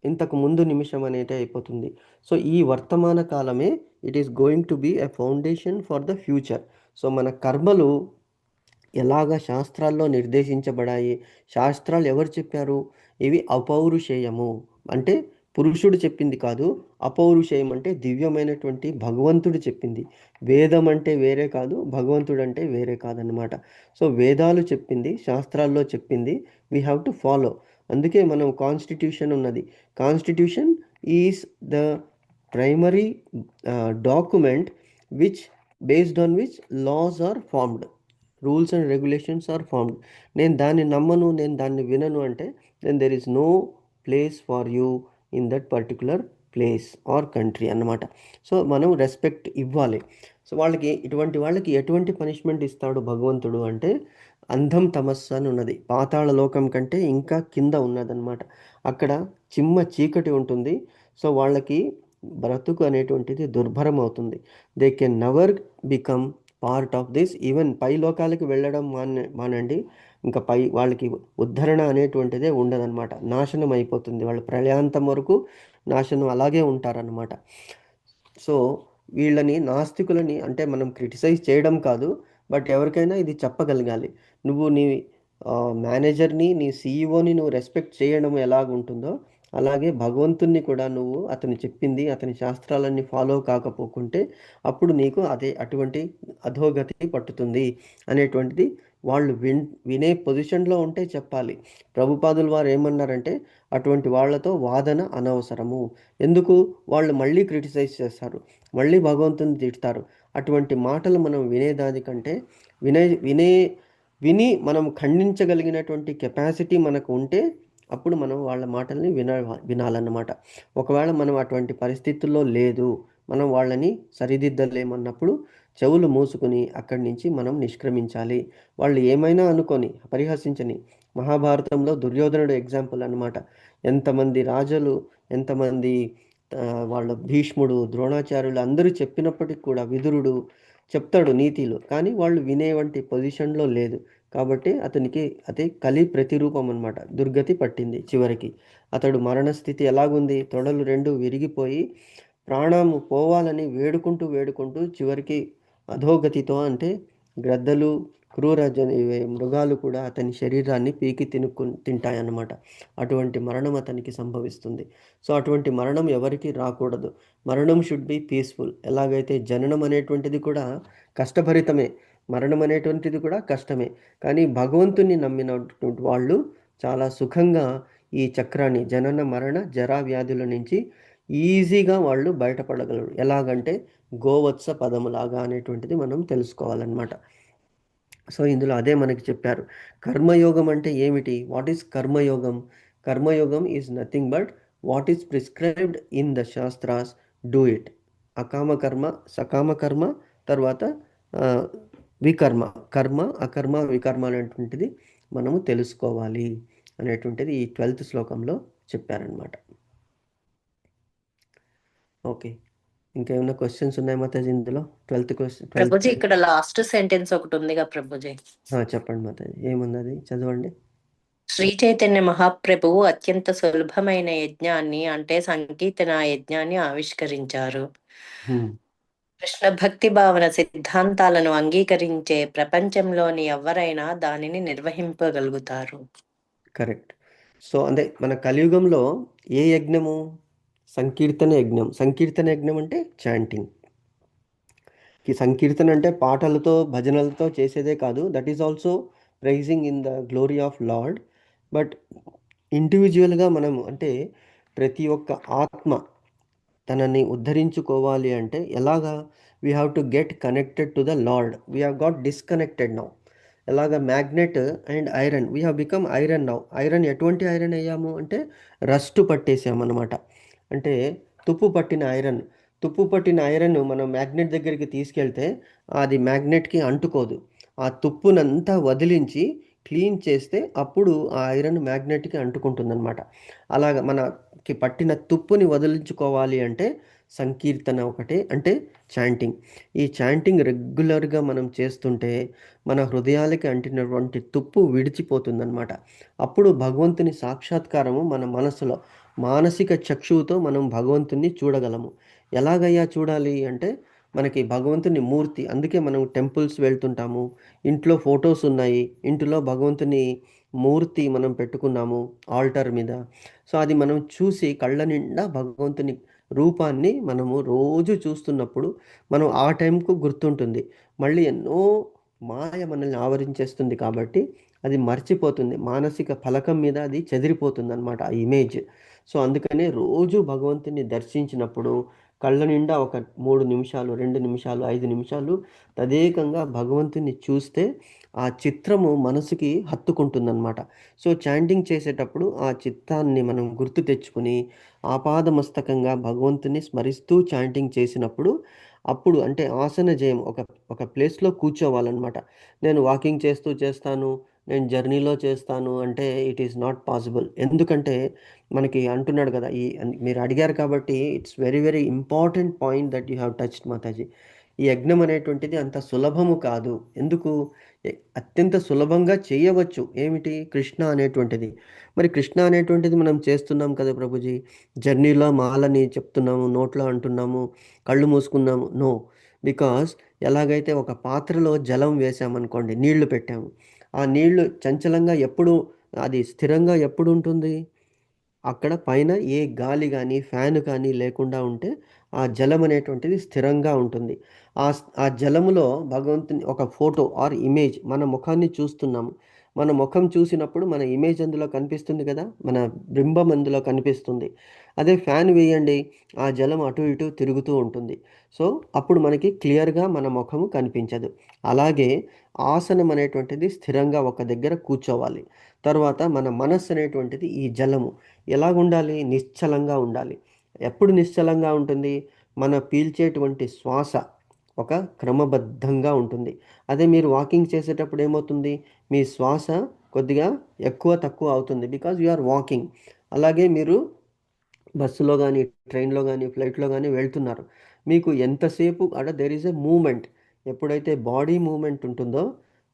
ఇంతకు ముందు నిమిషం అనేది అయిపోతుంది. సో ఈ వర్తమాన కాలమే it is going to be a foundation for the future. So మన కర్మలు ఎలాగ శాస్త్రాల్లో నిర్దేశించబడాయి? శాస్త్రాలు ఎవరు చెప్పారు? ఇవి అపౌరుషేయము అంటే పురుషుడు చెప్పింది కాదు. అపౌరుషేయం అంటే దివ్యమైనటువంటి భగవంతుడు చెప్పింది. వేదం అంటే వేరే కాదు, భగవంతుడు అంటే వేరే కాదనమాట. సో వేదాలు చెప్పింది, శాస్త్రాల్లో చెప్పింది వీ హ్యావ్ టు ఫాలో. అందుకే మనం కాన్స్టిట్యూషన్ ఉన్నది. Constitution is the primary document based on which laws are formed, rules and regulations are formed. నేను దాన్ని నమ్మను, నేను దాన్ని వినను అంటే then there is no place for you in that particular place or country అన్నమాట. సో మనం రెస్పెక్ట్ ఇవ్వాలి. సో ఇటువంటి వాళ్ళకి ఎటువంటి పనిష్మెంట్ ఇస్తాడు భగవంతుడు అంటే అంధం తమస్సు అని ఉన్నది. పాతాళ లోకం కంటే ఇంకా కింద ఉన్నదన్నమాట. అక్కడ చిమ్మ చీకటి ఉంటుంది. సో వాళ్ళకి బ్రతుకు అనేటువంటిది దుర్భరం అవుతుంది. They can never become part of this. Even పై లోకాలకి వెళ్ళడం మానండి, ఇంకా వాళ్ళకి ఉద్ధరణ అనేటువంటిదే ఉండదన్నమాట. నాశనం అయిపోతుంది. వాళ్ళు ప్రళయాంతం వరకు నాశనం అలాగే ఉంటారన్నమాట. సో వీళ్ళని నాస్తికులని అంటే మనం క్రిటిసైజ్ చేయడం కాదు, బట్ ఎవరికైనా ఇది చెప్పగలగాలి. నువ్వు నీ మేనేజర్ని, నీ సీఈఓని నువ్వు రెస్పెక్ట్ చేయడం ఎలాగుంటుందో అలాగే భగవంతుణ్ణి కూడా నువ్వు అతను చెప్పింది, అతని శాస్త్రాలన్నీ ఫాలో కాకపోకుంటే అప్పుడు నీకు అటువంటి అధోగతి పట్టుతుంది అనేటువంటిది వాళ్ళు వినే పొజిషన్లో ఉంటే చెప్పాలి. ప్రభుపాదుల వారు ఏమన్నారంటే అటువంటి వాళ్ళతో వాదన అనవసరము. ఎందుకు? వాళ్ళు మళ్ళీ క్రిటిసైజ్ చేస్తారు, మళ్ళీ భగవంతుని తిడతారు. అటువంటి మాటలు మనం వినేదానికంటే విని మనం ఖండించగలిగినటువంటి కెపాసిటీ మనకు ఉంటే అప్పుడు మనం వాళ్ళ మాటల్ని వినాలన్నమాట. ఒకవేళ మనం అటువంటి పరిస్థితుల్లో లేదు, మనం వాళ్ళని సరిదిద్దలేమన్నప్పుడు చెవులు మూసుకుని అక్కడి నుంచి మనం నిష్క్రమించాలి. వాళ్ళు ఏమైనా అనుకొని పరిహసించని. మహాభారతంలో దుర్యోధనుడు ఎగ్జాంపుల్ అన్నమాట. ఎంతమంది రాజులు, ఎంతమంది వాళ్ళ భీష్ముడు, ద్రోణాచార్యులు అందరూ చెప్పినప్పటికి కూడా విదురుడు చెప్తాడు నీతిలు, కానీ వాళ్ళు వినేవంటి పొజిషన్లో లేదు. కాబట్టి అతనికి అదే కలి ప్రతిరూపం అన్నమాట. దుర్గతి పట్టింది. చివరికి అతడు మరణస్థితి ఎలాగుంది? తొడలు రెండు విరిగిపోయి ప్రాణము పోవాలని వేడుకుంటూ చివరికి అధోగతితో, అంటే గ్రద్దలు, క్రూర మృగాలు కూడా అతని శరీరాన్ని పీకి తింటాయన్నమాట. అటువంటి మరణం అతనికి సంభవిస్తుంది. సో అటువంటి మరణం ఎవరికి రాకూడదు. మరణం షుడ్ బి పీస్ఫుల్. ఎలాగైతే జననం అనేటువంటిది కూడా కష్టభరితమే, మరణం అనేటువంటిది కూడా కష్టమే, కానీ భగవంతుని నమ్మినటువంటి వాళ్ళు చాలా సుఖంగా ఈ చక్రాన్ని, జనన మరణ జరా వ్యాధుల నుంచి ఈజీగా వాళ్ళు బయటపడగలరు. ఎలాగంటే గోవత్స పదములాగా అనేటువంటిది మనం తెలుసుకోవాలన్నమాట. సో ఇందులో అదే మనకి చెప్పారు. కర్మయోగం అంటే ఏమిటి? వాట్ ఈస్ కర్మయోగం? కర్మయోగం is nothing but what is prescribed in the shastras, do it. అకామ కర్మ, సకామ కర్మ, తర్వాత వికర్మ, కర్మ అకర్మ వికర్మ అనేటువంటిది మనము తెలుసుకోవాలి అనేటువంటిది ఈ 12th శ్లోకంలో చెప్పారనమాట. ఓకే, ఇంకేమైనా క్వశ్చన్స్ ఉన్నాయి మాతాజీ ఇందులో? 12th question. ప్రభుజీ ఇక్కడ లాస్ట్ సెంటెన్స్ ఒకటి ఉందిగా ప్రభుజీ. చెప్పండి మాతాజీ, ఏమున్నది? చదవండి. శ్రీ చైతన్య మహాప్రభువు అత్యంత సులభమైన యజ్ఞాన్ని, అంటే సంకీర్తన యజ్ఞాన్ని ఆవిష్కరించారు. కృష్ణ భక్తి భావన సిద్ధాంతాలను అంగీకరించే ప్రపంచంలోని ఎవరైనా దానిని నిర్వహింపగలుగుతారు. కరెక్ట్. సో అంటే మన కలియుగంలో ఏ యజ్ఞము? సంకీర్తన యజ్ఞం. సంకీర్తన యజ్ఞం అంటే చాంటింగ్. సంకీర్తన అంటే పాటలతో భజనలతో చేసేదే కాదు, that is also praising in the glory of lord. But ఇండివిజువల్గా మనం, అంటే ప్రతి ఒక్క ఆత్మ తనని ఉద్ధరించుకోవాలి అంటే ఎలాగా? We have to get connected to the lord. We have got disconnected now. ఎలాగ magnet and iron, we have become iron now. Iron ఎటువంటి ఐరన్ అయ్యాము అంటే రస్ట్ పట్టేసామన్నమాట. అంటే తుప్పు పట్టిన ఐరన్ మనం మ్యాగ్నెట్ దగ్గరికి తీసుకెళ్తే అది మ్యాగ్నెట్కి అంటుకోదు. ఆ తుప్పునంతా వదిలించి క్లీన్ చేస్తే అప్పుడు ఆ ఐరన్ మ్యాగ్నెట్కి అంటుకుంటుందన్నమాట. అలాగ మనకి పట్టిన తుప్పుని వదిలించుకోవాలి అంటే సంకీర్తన ఒకటే, అంటే చాంటింగ్. ఈ చాంటింగ్ రెగ్యులర్గా మనం చేస్తుంటే మన హృదయాలకి అంటినటువంటి తుప్పు విడిచిపోతుందన్నమాట. అప్పుడు భగవంతుని సాక్షాత్కారము మన మనసులో మానసిక చక్షువుతో మనం భగవంతుని చూడగలము. ఎలాగయ్యా చూడాలి అంటే మనకి భగవంతుని మూర్తి, అందుకే మనం టెంపుల్స్ వెళ్తుంటాము, ఇంట్లో ఫొటోస్ ఉన్నాయి, ఇంటిలో భగవంతుని మూర్తి మనం పెట్టుకున్నాము ఆల్టర్ మీద. సో అది మనం చూసి కళ్ళ నిండా భగవంతుని రూపాన్ని మనము రోజు చూస్తున్నప్పుడు మనం ఆ టైంకు గుర్తుంటుంది. మళ్ళీ ఎన్నో మాయ మనల్ని ఆవరించేస్తుంది కాబట్టి అది మర్చిపోతుంది, మానసిక ఫలకం మీద అది చెదిరిపోతుంది అనమాట ఆ ఇమేజ్. సో అందుకనే రోజు భగవంతుని దర్శించినప్పుడు కళ్ళ నిండా ఒక 3 నిమిషాలు, 2 నిమిషాలు, 5 నిమిషాలు తదేకంగా భగవంతుని చూస్తే ఆ చిత్రము మనసుకి హత్తుకుంటుందన్నమాట. సో చాంటింగ్ చేసేటప్పుడు ఆ చిత్తాన్ని మనం గుర్తు తెచ్చుకుని ఆపాదమస్తకంగా భగవంతుని స్మరిస్తూ చాంటింగ్ చేసినప్పుడు అప్పుడు అంటే ఆసన జయం ఒక ఒక ప్లేస్లో కూర్చోవాలన్నమాట. నేను వాకింగ్ చేస్తూ చేస్తాను, నేను జర్నీలో చేస్తాను అంటే ఇట్ ఈస్ నాట్ పాసిబుల్. ఎందుకంటే మనకి అంటున్నాడు కదా, మీరు అడిగారు కాబట్టి it's very very important point that you have touched Mataji. ఈ యజ్ఞం అనేటువంటిది అంత సులభము కాదు. ఎందుకు? అత్యంత సులభంగా చేయవచ్చు. ఏమిటి? కృష్ణ అనేటువంటిది. మరి కృష్ణ అనేటువంటిది మనం చేస్తున్నాం కదా ప్రభుజీ. జర్నీలో మాలని చెప్తున్నాము, నోట్లో అంటున్నాము, కళ్ళు మూసుకున్నాము. నో, బికాస్ ఎలాగైతే ఒక పాత్రలో జలం వేసామనుకోండి, నీళ్లు పెట్టాము, ఆ నీళ్లు చంచలంగా ఎప్పుడు, అది స్థిరంగా ఎప్పుడు ఉంటుంది? అక్కడ పైన ఏ గాలి కానీ ఫ్యాన్ కానీ లేకుండా ఉంటే ఆ జలం అనేటువంటిది స్థిరంగా ఉంటుంది. ఆ జలములో భగవంతుని ఒక ఫోటో ఆర్ ఇమేజ్, మన ముఖాన్ని చూస్తున్నాము, మన ముఖం చూసినప్పుడు మన ఇమేజ్ అందులో కనిపిస్తుంది కదా, మన బింబం అందులో కనిపిస్తుంది. అదే ఫ్యాన్ వేయండి, ఆ జలం అటు ఇటు తిరుగుతూ ఉంటుంది. సో అప్పుడు మనకి క్లియర్గా మన ముఖము కనిపించదు. అలాగే ఆసనం అనేటువంటిది స్థిరంగా ఒక దగ్గర కూర్చోవాలి. తర్వాత మన మనస్సు అనేటువంటిది ఈ జలము ఎలాగుండాలి? నిశ్చలంగా ఉండాలి. ఎప్పుడు నిశ్చలంగా ఉంటుంది? మన పీల్చేటువంటి శ్వాస ఒక క్రమబద్ధంగా ఉంటుంది. అదే మీరు వాకింగ్ చేసేటప్పుడు ఏమవుతుంది? మీ శ్వాస కొద్దిగా ఎక్కువ తక్కువ అవుతుంది, బికాజ్ యు ఆర్ వాకింగ్. అలాగే మీరు బస్సులో కానీ, ట్రైన్లో కానీ, ఫ్లైట్లో కానీ వెళ్తున్నారు, మీకు ఎంతసేపు దేర్ ఈజ్ ఎ మూమెంట్. ఎప్పుడైతే బాడీ మూమెంట్ ఉంటుందో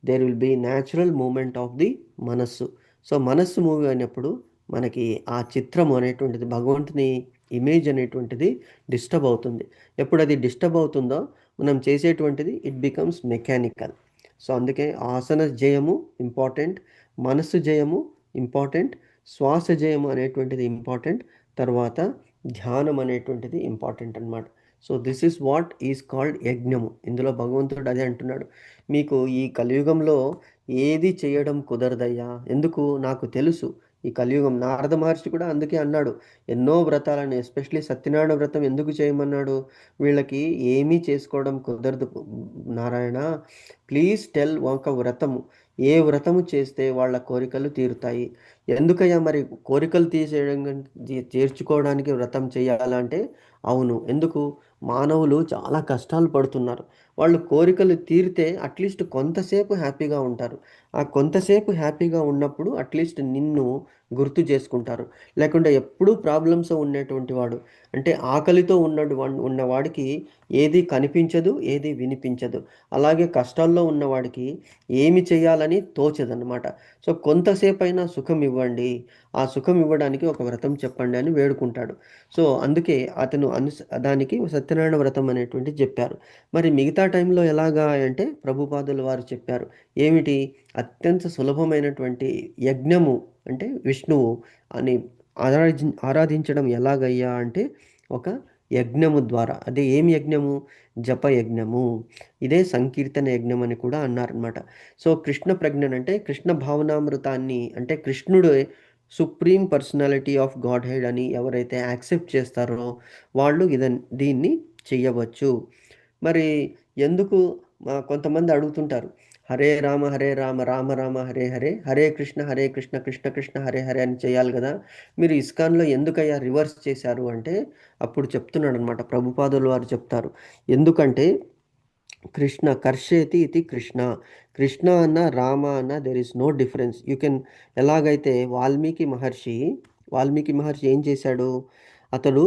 there will be natural movement of the మనస్సు. సో మనస్సు మూవ్ అయినప్పుడు మనకి ఆ చిత్రం అనేటువంటిది, భగవంతుని ఇమేజ్ అనేటువంటిది డిస్టర్బ్ అవుతుంది. ఎప్పుడు అది డిస్టర్బ్ అవుతుందో మనం చేసేటువంటిది ఇట్ బికమ్స్ మెకానికల్. సో అందుకే ఆసన జయము ఇంపార్టెంట్, మనస్సు జయము ఇంపార్టెంట్, శ్వాస జయము అనేటువంటిది ఇంపార్టెంట్, తర్వాత ధ్యానం అనేటువంటిది ఇంపార్టెంట్ అన్నమాట. So this is what is called యజ్ఞము. ఇందులో భగవంతుడు అదే అంటున్నాడు, మీకు ఈ కలియుగంలో ఏది చేయడం కుదరదయ్యా. ఎందుకు? నాకు తెలుసు ఈ కలియుగం. నారద మహర్షి కూడా అందుకే అన్నాడు, ఎన్నో వ్రతాలని, ఎస్పెషలీ సత్యనారాయణ వ్రతం ఎందుకు చేయమన్నాడు? వీళ్ళకి ఏమీ చేసుకోవడం కుదరదు నారాయణ, ప్లీజ్ టెల్ ఒక వ్రతము, ఏ వ్రతము చేస్తే వాళ్ళ కోరికలు తీరుతాయి. ఎందుకయ్యా మరి కోరికలు తీర్చుకోవడానికి వ్రతం చేయాలంటే? అవును, ఎందుకు? మానవులు చాలా కష్టాలు పడుతున్నారు, వాళ్ళు కోరికలు తీరితే అట్లీస్ట్ కొంతసేపు హ్యాపీగా ఉంటారు. ఆ కొంతసేపు హ్యాపీగా ఉన్నప్పుడు అట్లీస్ట్ నిన్ను గుర్తు చేసుకుంటారు. లేకుంటే ఎప్పుడూ ప్రాబ్లమ్స్ ఉండేటువంటి వాడు, అంటే ఆకలితో ఉన్నవాడికి ఏది కనిపించదు, ఏది వినిపించదు. అలాగే కష్టాల్లో ఉన్నవాడికి ఏమి చేయాలని తోచదన్నమాట. సో కొంతసేపు అయినా సుఖం ఇవ్వండి, ఆ సుఖం ఇవ్వడానికి ఒక వ్రతం చెప్పండి అని వేడుకుంటాడు. సో అందుకే అతను దానికి సత్యనారాయణ వ్రతం అనేటువంటి చెప్పారు. మరి మిగతా టైంలో ఎలాగా అంటే ప్రభుపాదుల వారు చెప్పారు, ఏమిటి? అత్యంత సులభమైనటువంటి యజ్ఞము అంటే విష్ణువు అని ఆరాధించడం ఎలాగయ్యా అంటే ఒక యజ్ఞము ద్వారా. అదే ఏం యజ్ఞము? జప యజ్ఞము. ఇదే సంకీర్తన యజ్ఞం అని కూడా అన్నారనమాట. సో కృష్ణ ప్రజ్ఞన్ అంటే కృష్ణ భావనామృతాన్ని, అంటే కృష్ణుడు supreme personality of God head అని ఎవరైతే యాక్సెప్ట్ చేస్తారో వాళ్ళు దీన్ని చెయ్యవచ్చు. మరి ఎందుకు? కొంతమంది అడుగుతుంటారు, హరే రామ రామ రామ హరే హరే, హరే కృష్ణ కృష్ణ కృష్ణ హరే హరే అని చేయాలి కదా, మీరు ఇస్కాన్లో ఎందుకయ్యా రివర్స్ చేశారు అంటే అప్పుడు చెప్తున్నాడు అనమాట ప్రభుపాదుల వారు చెప్తారు, ఎందుకంటే కృష్ణ కర్షేతి ఇది కృష్ణ. కృష్ణ అన్న రామ అన్న there is no difference. You can ఎలాగైతే వాల్మీకి మహర్షి ఏం చేశాడు, అతడు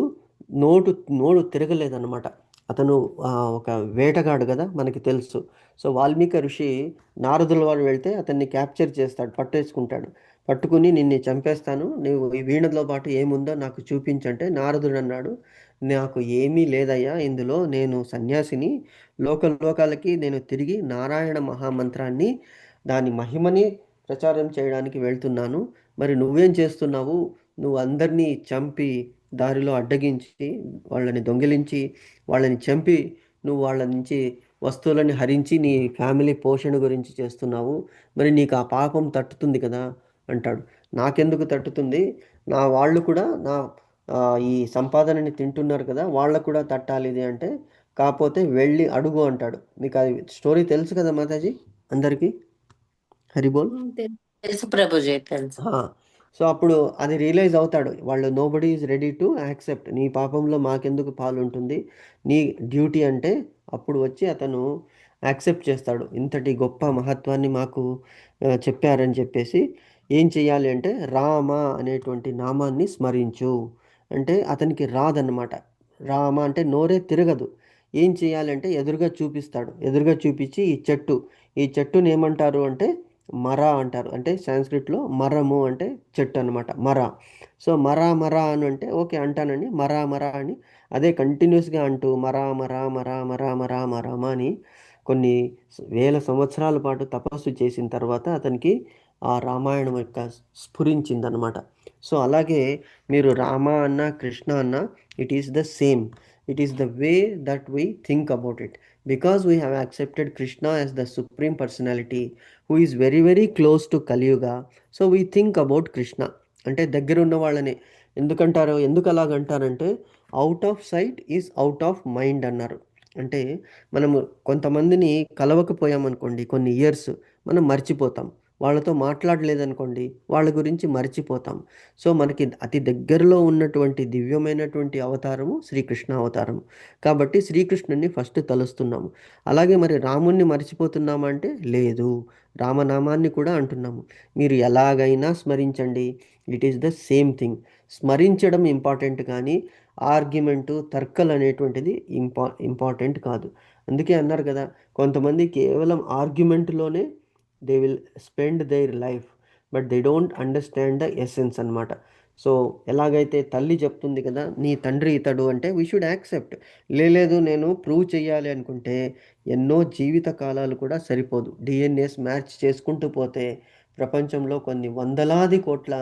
నోరు తిరగలేదన్నమాట. అతను ఒక వేటగాడు కదా, మనకి తెలుసు. సో వాల్మీకి ఋషి నారదుల వారు వెళ్తే అతన్ని క్యాప్చర్ చేస్తాడు, పట్టేసుకుంటాడు. పట్టుకుని నిన్ను చంపేస్తాను, నువ్వు ఈ వీణతో పాటు ఏముందో నాకు చూపించంటే నారదుడు అన్నాడు, నాకు ఏమీ లేదయ్యా ఇందులో, నేను సన్యాసిని, లోకాలకి నేను తిరిగి నారాయణ మహామంత్రాన్ని దాని మహిమని ప్రచారం చేయడానికి వెళ్తున్నాను. మరి నువ్వేం చేస్తున్నావు? నువ్వు అందరినీ చంపి దారిలో అడ్డగించి వాళ్ళని దొంగిలించి వాళ్ళని చంపి నువ్వు వాళ్ళ నుంచి వస్తువులని హరించి నీ ఫ్యామిలీ పోషణ గురించి చేస్తున్నావు. మరి నీకు ఆ పాపం తట్టుతుంది కదా అంటాడు. నాకెందుకు తట్టుతుంది? నా వాళ్ళు కూడా ఈ సంపాదనని తింటున్నారు కదా, వాళ్ళకు కూడా తట్టాలి ఇది అంటే, కాకపోతే వెళ్ళి అడుగు అంటాడు. మీకు అది స్టోరీ తెలుసు కదా మాతాజీ అందరికీ? హరిబోల్. తెలుసు ప్రభుజీ, తెలుసు. సో అప్పుడు అది రియలైజ్ అవుతాడు, వాళ్ళు nobody is ready to accept, నీ పాపంలో మాకెందుకు పాలు ఉంటుంది, నీ డ్యూటీ అంటే. అప్పుడు వచ్చి అతను యాక్సెప్ట్ చేస్తాడు, ఇంతటి గొప్ప మహత్వాన్ని మాకు చెప్పారని చెప్పేసి. ఏం చెయ్యాలి అంటే రామ అనేటువంటి నామాన్ని స్మరించు అంటే అతనికి రాదన్నమాట. రామ అంటే నోరే తిరగదు. ఏం చేయాలంటే ఎదురుగా చూపిస్తాడు. ఎదురుగా చూపించి ఈ చెట్టుని ఏమంటారు అంటే మర అంటారు. అంటే సాంస్క్రిట్లో మరము అంటే చెట్టు అనమాట, మర. సో మరా అని అంటే ఓకే అంటానండి, మరా అని అదే కంటిన్యూస్గా అంటూ మరా అని కొన్ని వేల సంవత్సరాల పాటు తపస్సు చేసిన తర్వాత అతనికి ఆ రామాయణం యొక్క స్ఫురించిందనమాట. సో అలాగే మీరు రామ అన్న కృష్ణ అన్న, it is the same. It is the way that we think about it. Because we have accepted Krishna as the Supreme Personality who is very very close to Kaliyuga, so we think about Krishna. అంటే దగ్గర ఉన్న వాళ్ళని ఎందుకు అలాగంటారంటే out of sight is out of mind అన్నారు. అంటే మనము కొంతమందిని కలవకపోయామనుకోండి కొన్ని ఇయర్స్, మనం మర్చిపోతాం. వాళ్ళతో మాట్లాడలేదనుకోండి వాళ్ళ గురించి మర్చిపోతాం. సో మనకి అతి దగ్గరలో ఉన్నటువంటి దివ్యమైనటువంటి అవతారము శ్రీకృష్ణ అవతారం కాబట్టి శ్రీకృష్ణుని ఫస్ట్ తలుస్తున్నాము. అలాగే మరి రాముణ్ణి మర్చిపోతున్నామా అంటే లేదు, రామనామాన్ని కూడా అంటున్నాము. మీరు ఎలాగైనా స్మరించండి, it is the same thing. స్మరించడం ఇంపార్టెంట్ కానీ ఆర్గ్యుమెంటు తర్కలు అనేటువంటిది ఇంపార్టెంట్ కాదు. అందుకే అన్నారు కదా, కొంతమంది కేవలం ఆర్గ్యుమెంట్లోనే they will spend their life, but they don't understand the essence అనమాట. సో ఎలాగైతే తల్లి చెప్తుంది కదా, నీ తండ్రి ఇతడు అంటే వీ షుడ్ యాక్సెప్ట్. లేదు నేను ప్రూవ్ చేయాలి అనుకుంటే ఎన్నో జీవిత కాలాలు కూడా సరిపోదు. డిఎన్ఏస్ మ్యాచ్ చేసుకుంటూ పోతే ప్రపంచంలో కొన్ని వందలాది కోట్ల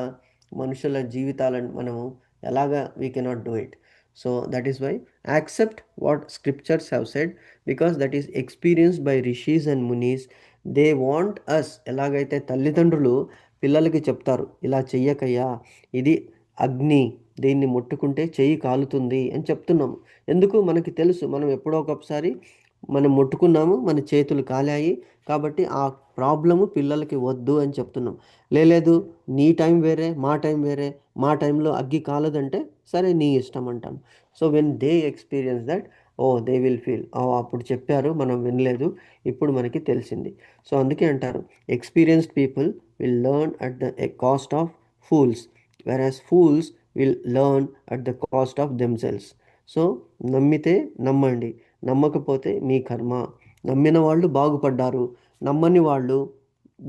మనుషుల జీవితాలను మనము ఎలాగా we cannot do it. So that is why accept what scriptures have said, because that is experienced by rishis and munis. They want us. ఎలాగైతే తల్లిదండ్రులు పిల్లలకి చెప్తారు, ఇలా చెయ్యకయ్యా, ఇది అగ్ని, దీన్ని ముట్టుకుంటే చెయ్యి కాలుతుంది అని చెప్తున్నాము. ఎందుకు? మనకి తెలుసు, మనం ఎప్పుడో ఒకసారి మనం ముట్టుకున్నాము, మన చేతులు కాలాయి, కాబట్టి ఆ ప్రాబ్లము పిల్లలకి వద్దు అని చెప్తున్నాం. లేదు నీ టైం వేరే మా టైం వేరే, మా టైంలో అగ్గి కాలదంటే సరే నీ ఇష్టం అంటాను. So when they experience that, they will feel, అప్పుడు చెప్పారు మనం వినలేదు, ఇప్పుడు మనకి తెలిసింది. సో అందుకే అంటారు, experienced people will learn at the cost of fools, whereas fools will learn at the cost of themselves. So నమ్మితే నమ్మండి, నమ్మకపోతే మీ కర్మ. నమ్మిన వాళ్ళు బాగుపడ్డారు, నమ్మని వాళ్ళు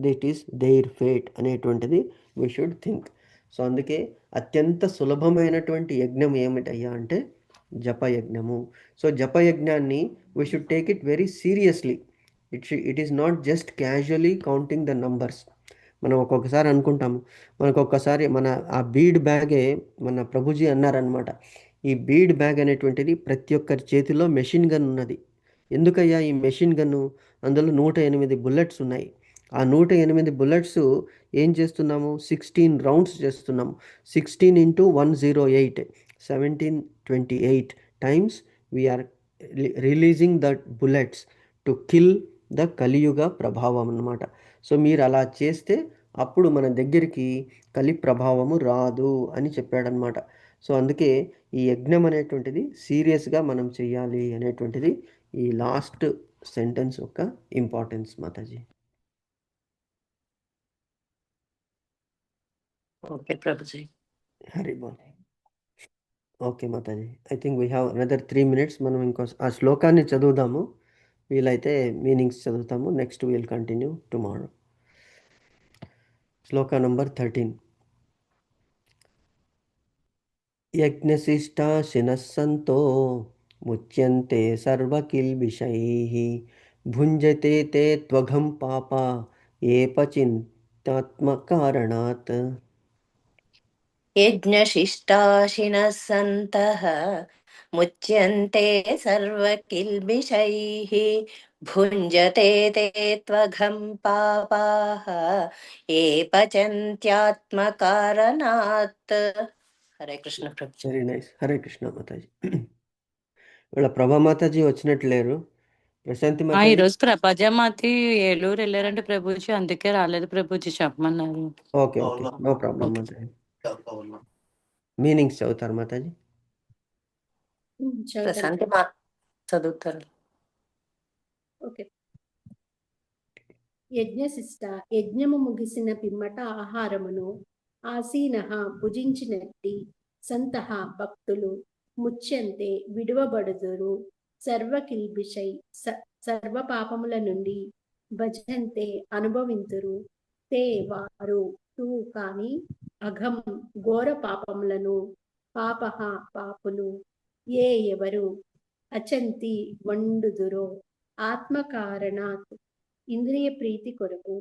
దిట్ ఈస్ దేర్ ఫేట్ అనేటువంటిది వీ షుడ్ థింక్. సో అందుకే అత్యంత సులభమైనటువంటి యజ్ఞం ఏమిటయ్యా అంటే జపయజ్ఞము. సో జపయజ్ఞాన్ని we should take it very seriously. It is not just casually counting the numbers. మనం ఒక్కొక్కసారి అనుకుంటాము, మనకు ఒక్కసారి మన ఆ బీడ్ బ్యాగే మన ప్రభుజీ అన్నారనమాట, ఈ బీడ్ బ్యాగ్ అనేటువంటిది ప్రతి ఒక్కరి చేతిలో మెషిన్ గన్ ఉన్నది. ఎందుకయ్యా ఈ మెషిన్ గన్ను? అందులో 108 బుల్లెట్స్ ఉన్నాయి. ఆ 108 బుల్లెట్స్ ఏం చేస్తున్నాము? 16 రౌండ్స్ చేస్తున్నాము. 16 into 108, 1728 times we are releasing the bullets to kill the కలియుగ ప్రభావం అన్నమాట. సో మీరు అలా చేస్తే అప్పుడు మన దగ్గరికి కలి ప్రభావము రాదు అని చెప్పాడనమాట. సో అందుకే ఈ యజ్ఞం అనేటువంటిది సీరియస్గా మనం చెయ్యాలి అనేటువంటిది ఈ లాస్ట్ సెంటెన్స్ యొక్క ఇంపార్టెన్స్ మాతాజీ. ఓకే ప్రభుజీ. హరి బోల్. Okay Mataji, I think we have another 3 minutes. మనం ఇంకో ఆ శ్లోకాన్ని చదువుదాము, వీలైతే మీనింగ్స్ చదువుతాము. Next will continue tomorrow. Shloka number 13. యజ్ఞశిష్టాశినः సంతో ముచ్యంతే సర్వకిల్బిషైః భుంజతే తే త్వఘం పాప ఏపచింతాత్మకారణాత్. యజ్ఞశిష్టాశినः సन्तః ముచ్యంతే సర్వకిల్బిషైః భుంజతే తే త్వఘం పాపాః ఏ పచంత్యాత్మకారణాత్. హరే కృష్ణ ప్రభుజీ. Very nice. హరే కృష్ణ మాతాజీ. ఇవాళ ప్రభా మాతాజీ వచ్చినట్లు లేరు. ప్రశాంతి ఈ మాతాజీ. రోజు ప్రపంచమాతి ఏలూరు వెళ్ళారంటే ప్రభుజీ, అందుకే రాలేదు ప్రభుజీ, చెప్పమన్నారు. Okay okay, no problem Mataji. Meanings చదువుతారు మాతాజీ. ప్రశాంతి చదువుతారు. ఓకే. యజ్ఞశిష్ట, యజ్ఞము ముగిసిన పిమ్మట ఆహారమును ఆసీనః భుజించినట్టి సంతః భక్తులు ముచ్యంతే విడువబడుదురు సర్వకిల్బిషై సర్వ పాపముల నుండి భజంతే అనుభవింతురు తే వారు తూ కాని అఘం ఘోర పాపములను పాపః పాపులు ఏ ఎవరు అచంతి వండుదురో ఆత్మకారణాత్ ఇంద్రియ ప్రీతి కొరకు.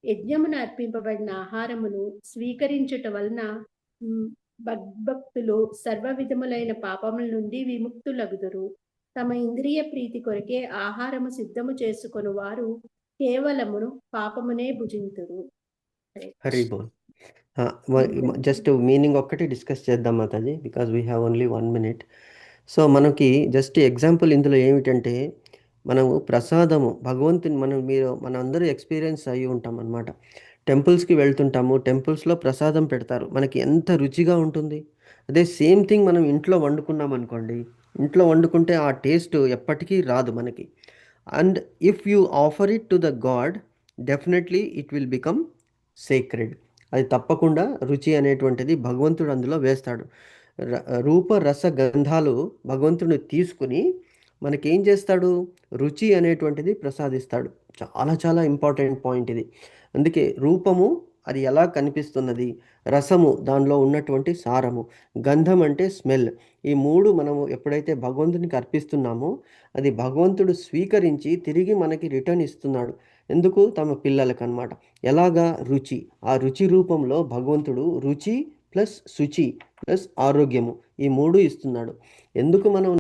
యజ్ఞమును అర్పింపబడిన ఆహారమును స్వీకరించుట వలన భక్తులు సర్వ విధములైన పాపముల నుండి విముక్తులగుదురు. తమ ఇంద్రియ ప్రీతి కొరకే ఆహారము సిద్ధము చేసుకొని వారు కేవలమును పాపమునే భుజింతురు. హరి బోల్. జస్ట్ మీనింగ్ ఒక్కటి డిస్కస్ చేద్దాం Mataji, because we have only 1 minute. So మనకి జస్ట్ ఎగ్జాంపుల్ ఇందులో ఏమిటంటే, మనము ప్రసాదము భగవంతుని మన అందరూ ఎక్స్పీరియన్స్ అయ్యి ఉంటాం అన్నమాట. టెంపుల్స్కి వెళ్తుంటాము, టెంపుల్స్లో ప్రసాదం పెడతారు, మనకి ఎంత రుచిగా ఉంటుంది. అదే సేమ్ థింగ్ మనం ఇంట్లో వండుకున్నాం అనుకోండి, ఇంట్లో వండుకుంటే ఆ టేస్ట్ ఎప్పటికీ రాదు మనకి. And if you offer it to the God, definitely it will become sacred. అది తప్పకుండా రుచి అనేటువంటిది భగవంతుడు అందులో వేస్తాడు. రూప రస గంధాలు భగవంతుడిని తీసుకుని మనకేం చేస్తాడు, రుచి అనేటువంటిది ప్రసాదిస్తాడు. చాలా చాలా ఇంపార్టెంట్ పాయింట్ ఇది. అందుకే రూపము అది ఎలా కనిపిస్తున్నది, రసము దానిలో ఉన్నటువంటి సారము, గంధం అంటే స్మెల్, ఈ 3 మనము ఎప్పుడైతే భగవంతునికి అర్పిస్తున్నామో అది భగవంతుడు స్వీకరించి తిరిగి మనకి రిటర్న్ ఇస్తున్నాడు. ఎందుకు? తమ పిల్లలకు అన్నమాట. ఎలాగా? రుచి. ఆ రుచి రూపంలో భగవంతుడు రుచి ప్లస్ శుచి ప్లస్ ఆరోగ్యము, ఈ 3 ఇస్తున్నాడు. ఎందుకు మనం